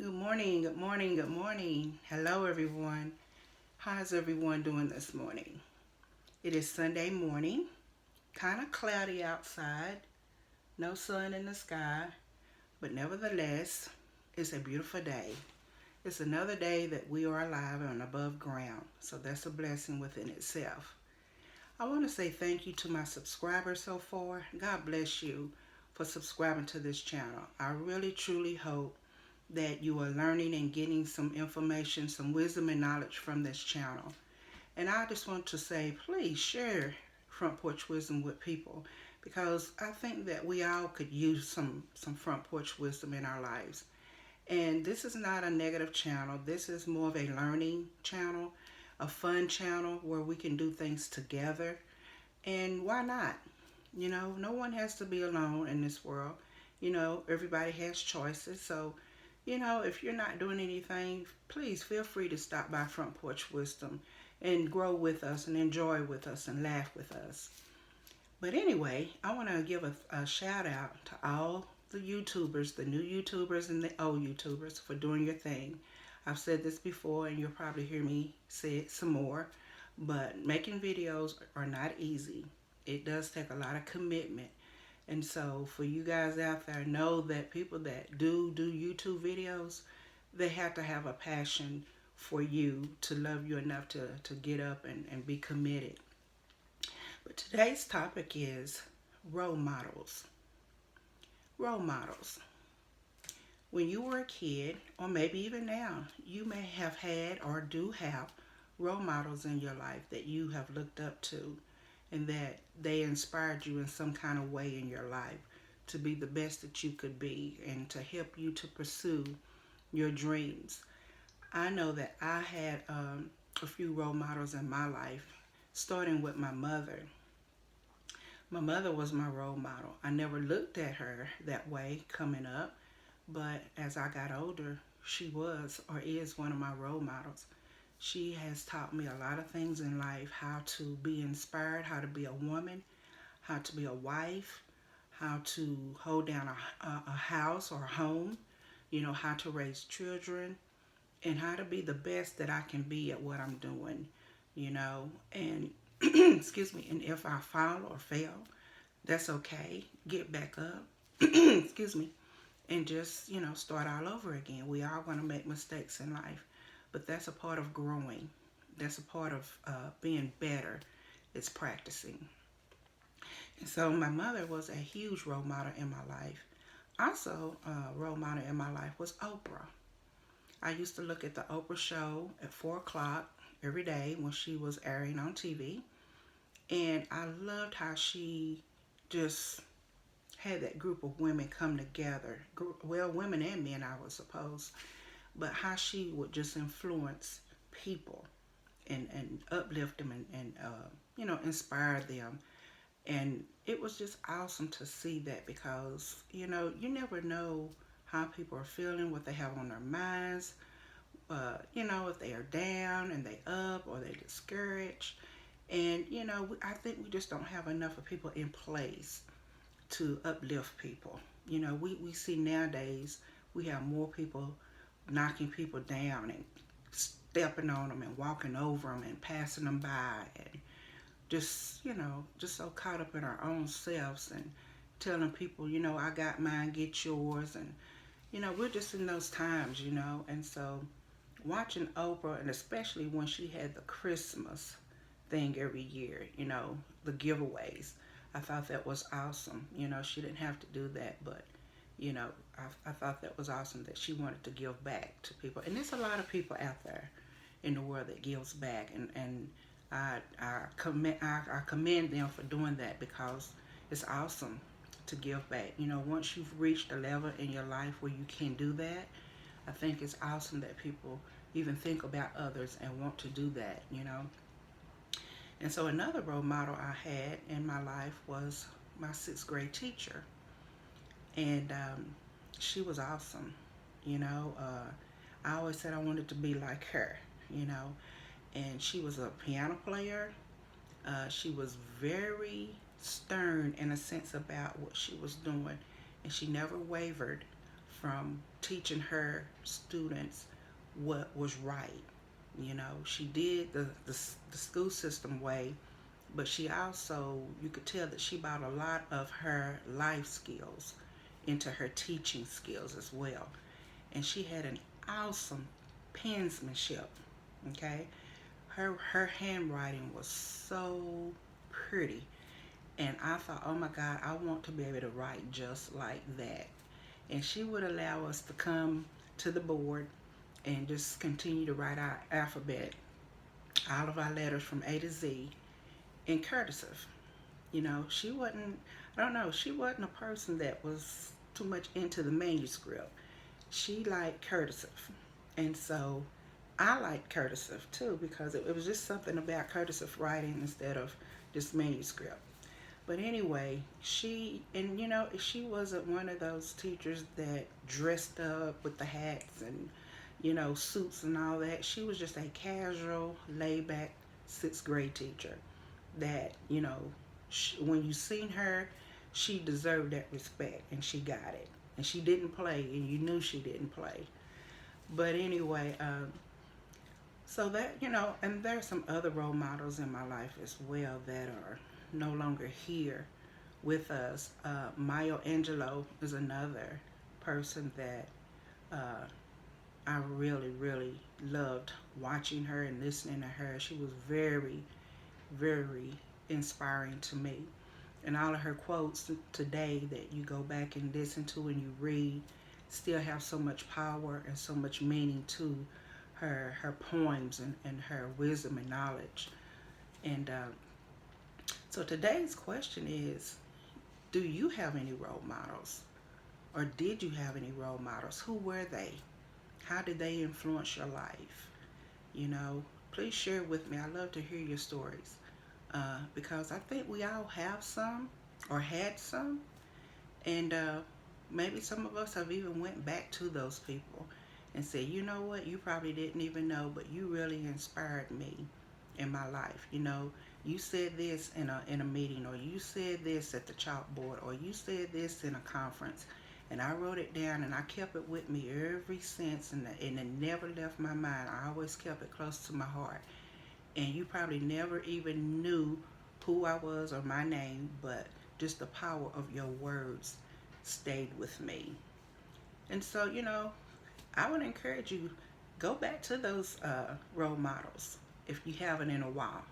Good morning, good morning, good morning. Hello, everyone. How's everyone doing this morning? It is Sunday morning, kind of cloudy outside, no sun in the sky, but nevertheless, it's a beautiful day. It's another day that we are alive and above ground, so that's a blessing within itself. I want to say thank you to my subscribers so far. God bless you for subscribing to this channel. I really truly hope that you are learning and getting some information, some wisdom and knowledge from this channel. And I just want to say, please share Front Porch Wisdom with people because I think that we all could use some front porch wisdom in our lives. And this is not a negative channel. This is more of a learning channel, a fun channel where we can do things together. And why not? No one has to be alone in this world. Everybody has choices. So if you're not doing anything, please feel free to stop by Front Porch Wisdom and grow with us and enjoy with us and laugh with us. But anyway, I want to give a shout out to all the YouTubers, the new YouTubers and the old YouTubers for doing your thing. I've said this before and you'll probably hear me say it some more, but making videos are not easy. It does take a lot of commitment. And so for you guys out there, know that people that do YouTube videos, they have to have a passion for you, to love you enough to get up and be committed. But today's topic is role models. Role models. When you were a kid, or maybe even now, you may have had or do have role models in your life that you have looked up to and that they inspired you in some kind of way in your life to be the best that you could be and to help you to pursue your dreams. I know that I had a few role models in my life, starting with my mother. My mother was my role model. I never looked at her that way coming up, but as I got older, she was or is one of my role models. She has taught me a lot of things in life, how to be inspired, how to be a woman, how to be a wife, how to hold down a house or a home, how to raise children, and how to be the best that I can be at what I'm doing, and excuse me, and if I fall or fail, that's okay. Get back up, excuse me, and just, start all over again. We are going to make mistakes in life, but that's a part of growing. That's a part of being better. It's practicing. And so my mother was a huge role model in my life. Also, a role model in my life was Oprah. I used to look at the Oprah show at 4 o'clock every day when she was airing on TV. And I loved how she just had that group of women come together. Well, women and men, I would suppose. But how she would just influence people and uplift them and inspire them. And it was just awesome to see that because, you never know how people are feeling, what they have on their minds, if they are down and they up or they discouraged. And, I think we just don't have enough of people in place to uplift people. We see nowadays we have more people knocking people down and stepping on them and walking over them and passing them by and just so caught up in our own selves and telling people, I got mine, get yours. And, we're just in those times, and so watching Oprah, and especially when she had the Christmas thing every year, the giveaways, I thought that was awesome. She didn't have to do that, but I thought that was awesome that she wanted to give back to people. And there's a lot of people out there in the world that gives back, and I commend them for doing that because it's awesome to give back. Once you've reached a level in your life where you can do that, I think it's awesome that people even think about others and want to do that. And so another role model I had in my life was my sixth grade teacher. And she was awesome. I always said I wanted to be like her, you know. And she was a piano player. She was very stern in a sense about what she was doing. And she never wavered from teaching her students what was right. You know, she did the school system way, but she also, you could tell that she brought a lot of her life skills into her teaching skills as well. And she had an awesome penmanship. Okay, her handwriting was so pretty, and I thought, oh my God, I want to be able to write just like that. And she would allow us to come to the board and just continue to write our alphabet, all of our letters from A to Z in cursive. You know, she wasn't, I don't know, she wasn't a person that was too much into the manuscript. She liked cursive. And so I liked cursive too, because it was just something about cursive writing instead of just manuscript. But anyway, and you know, she wasn't one of those teachers that dressed up with the hats and, you know, suits and all that. She was just a casual, laid back sixth grade teacher that, you know, when you seen her, she deserved that respect and she got it. And she didn't play, and you knew she didn't play. But anyway, so that, you know, and there are some other role models in my life as well that are no longer here with us. Maya Angelou is another person that I really, really loved watching her and listening to her. She was very, very inspiring to me. And all of her quotes today that you go back and listen to and you read still have so much power and so much meaning to her poems and her wisdom and knowledge. And so today's question is, do you have any role models? Or did you have any role models? Who were they? How did they influence your life? You know, please share with me. I love to hear your stories. Because I think we all have some or had some. And maybe some of us have even went back to those people and said, you know what, you probably didn't even know, but you really inspired me in my life. You know, you said this in a meeting, or you said this at the chalkboard, or you said this in a conference, and I wrote it down and I kept it with me ever since, and it never left my mind. I always kept it close to my heart. And you probably never even knew who I was or my name, but just the power of your words stayed with me. And so, you know, I would encourage you, go back to those role models if you haven't in a while.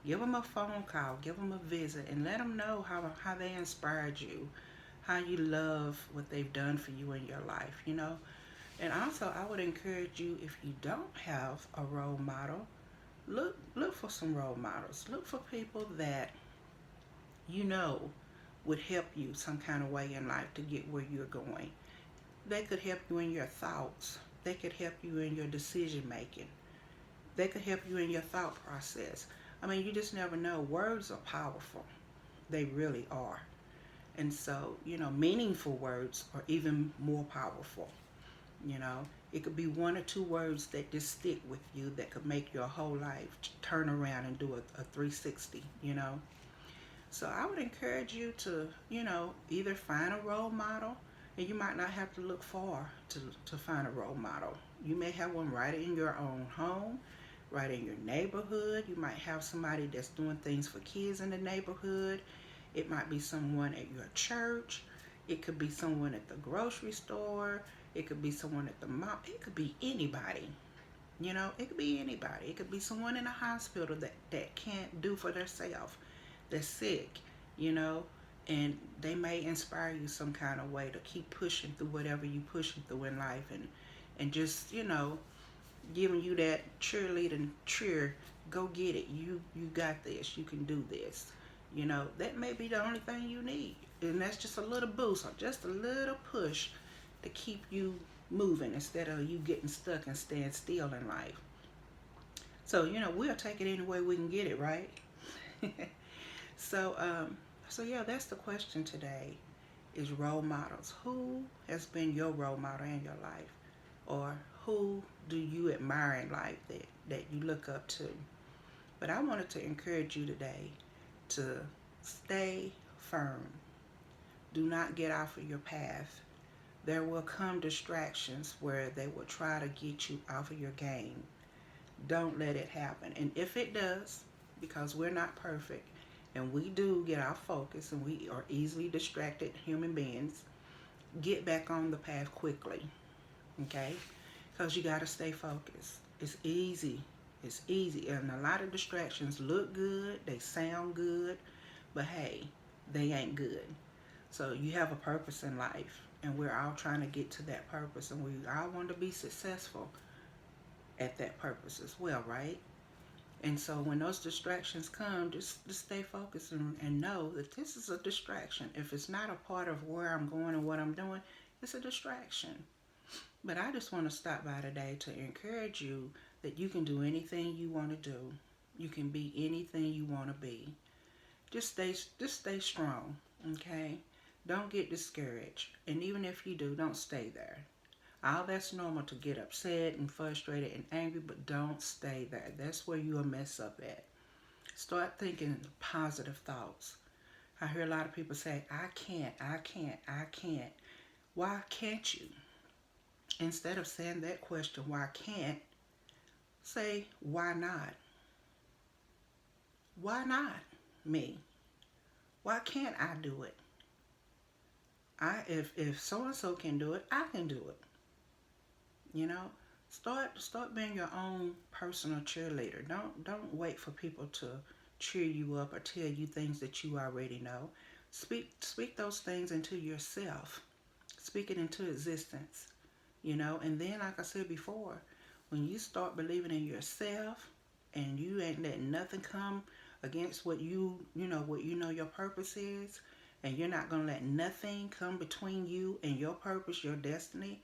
Give them a phone call, give them a visit, and let them know how they inspired you, how you love what they've done for you in your life, you know. And also, I would encourage you, if you don't have a role model, look for some role models. Look for people that you know would help you some kind of way in life to get where you're going. They could help you in your thoughts. They could help you in your decision making. They could help you in your thought process. I mean, you just never know. Words are powerful. They really are. And so, you know, meaningful words are even more powerful. You know, it could be one or two words that just stick with you that could make your whole life turn around and do a 360, you know. So I would encourage you to, you know, either find a role model, and you might not have to look far to find a role model. You may have one right in your own home, right in your neighborhood. You might have somebody that's doing things for kids in the neighborhood. It might be someone at your church. It could be someone at the grocery store. It could be someone at the mall. It could be anybody. You know, it could be anybody. It could be someone in a hospital that can't do for themselves, that's sick, you know, and they may inspire you some kind of way to keep pushing through whatever you pushing through in life, and just, you know, giving you that cheerleading go get it. You got this. You can do this. You know, that may be the only thing you need. And that's just a little boost or just a little push to keep you moving instead of you getting stuck and staying still in life. So, you know, we'll take it any way we can get it, right? So, so yeah, that's the question today, is role models. Who has been your role model in your life? Or who do you admire in life that you look up to? But I wanted to encourage you today to stay firm. Do not get off of your path. There will come distractions where they will try to get you off of your game. Don't let it happen. And if it does, because we're not perfect and we do get our focus and we are easily distracted human beings, get back on the path quickly. Okay? Because you got to stay focused. It's easy. It's easy. And a lot of distractions look good, they sound good, but hey, they ain't good. So you have a purpose in life, and we're all trying to get to that purpose, and we all want to be successful at that purpose as well, right? And so when those distractions come, just stay focused and know that this is a distraction. If it's not a part of where I'm going and what I'm doing, it's a distraction. But I just want to stop by today to encourage you that you can do anything you want to do. You can be anything you want to be. Just stay strong, okay? Don't get discouraged. And even if you do, don't stay there. All that's normal to get upset and frustrated and angry, but don't stay there. That's where you'll mess up at. Start thinking positive thoughts. I hear a lot of people say, I can't, I can't, I can't. Why can't you? Instead of saying that question, why can't, say, why not? Why not me? Why can't I do it? If so and so can do it, I can do it. You know, start being your own personal cheerleader. Don't wait for people to cheer you up or tell you things that you already know. Speak those things into yourself. Speak it into existence. You know, and then like I said before, when you start believing in yourself and you ain't letting nothing come against what what your purpose is, and you're not going to let nothing come between you and your purpose, your destiny,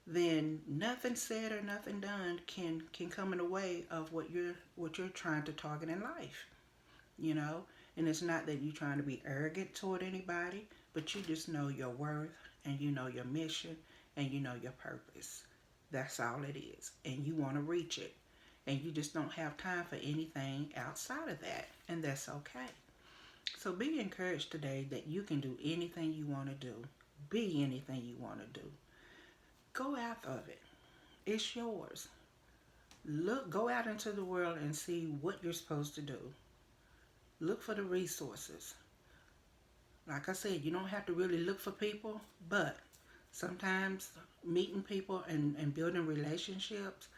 then nothing said or nothing done can come in the way of what you're trying to target in life. You know, and it's not that you're trying to be arrogant toward anybody, but you just know your worth, and you know your mission, and you know your purpose. That's all it is, and you want to reach it, and you just don't have time for anything outside of that, and that's okay. So be encouraged today that you can do anything you want to do. Be anything you want to do. Go after it. It's yours. Go out into the world and see what you're supposed to do. Look for the resources. Like I said, you don't have to really look for people, but sometimes meeting people and building relationships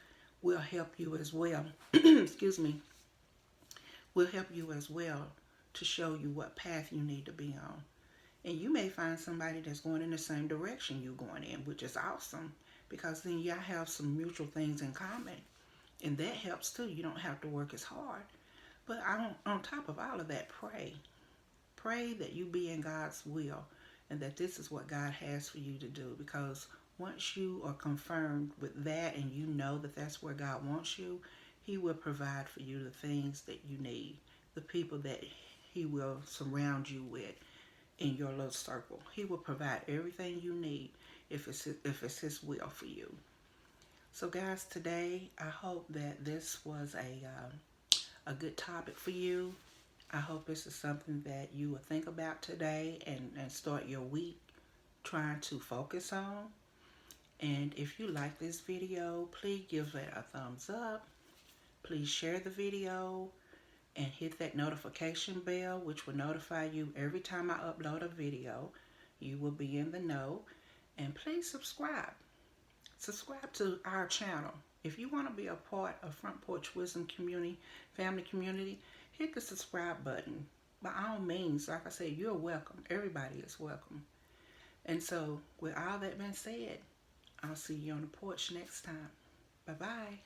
will help you as well. Excuse me. Will help you as well to show you what path you need to be on. And you may find somebody that's going in the same direction you're going in, which is awesome, because then y'all have some mutual things in common. And that helps too. You don't have to work as hard. But on top of all of that, pray. Pray that you be in God's will and that this is what God has for you to do. Because once you are confirmed with that and you know that that's where God wants you, He will provide for you the things that you need, the people that He will surround you with in your little circle. He will provide everything you need if it's His will for you. So guys, today I hope that this was a good topic for you. I hope this is something that you will think about today and start your week trying to focus on. And if you like this video, please give it a thumbs up. Please share the video and hit that notification bell, which will notify you every time I upload a video. You will be in the know. And please subscribe. Subscribe to our channel. If you want to be a part of Front Porch Wisdom community, family community, hit the subscribe button. By all means, like I said, you're welcome. Everybody is welcome. And so, with all that being said, I'll see you on the porch next time. Bye-bye.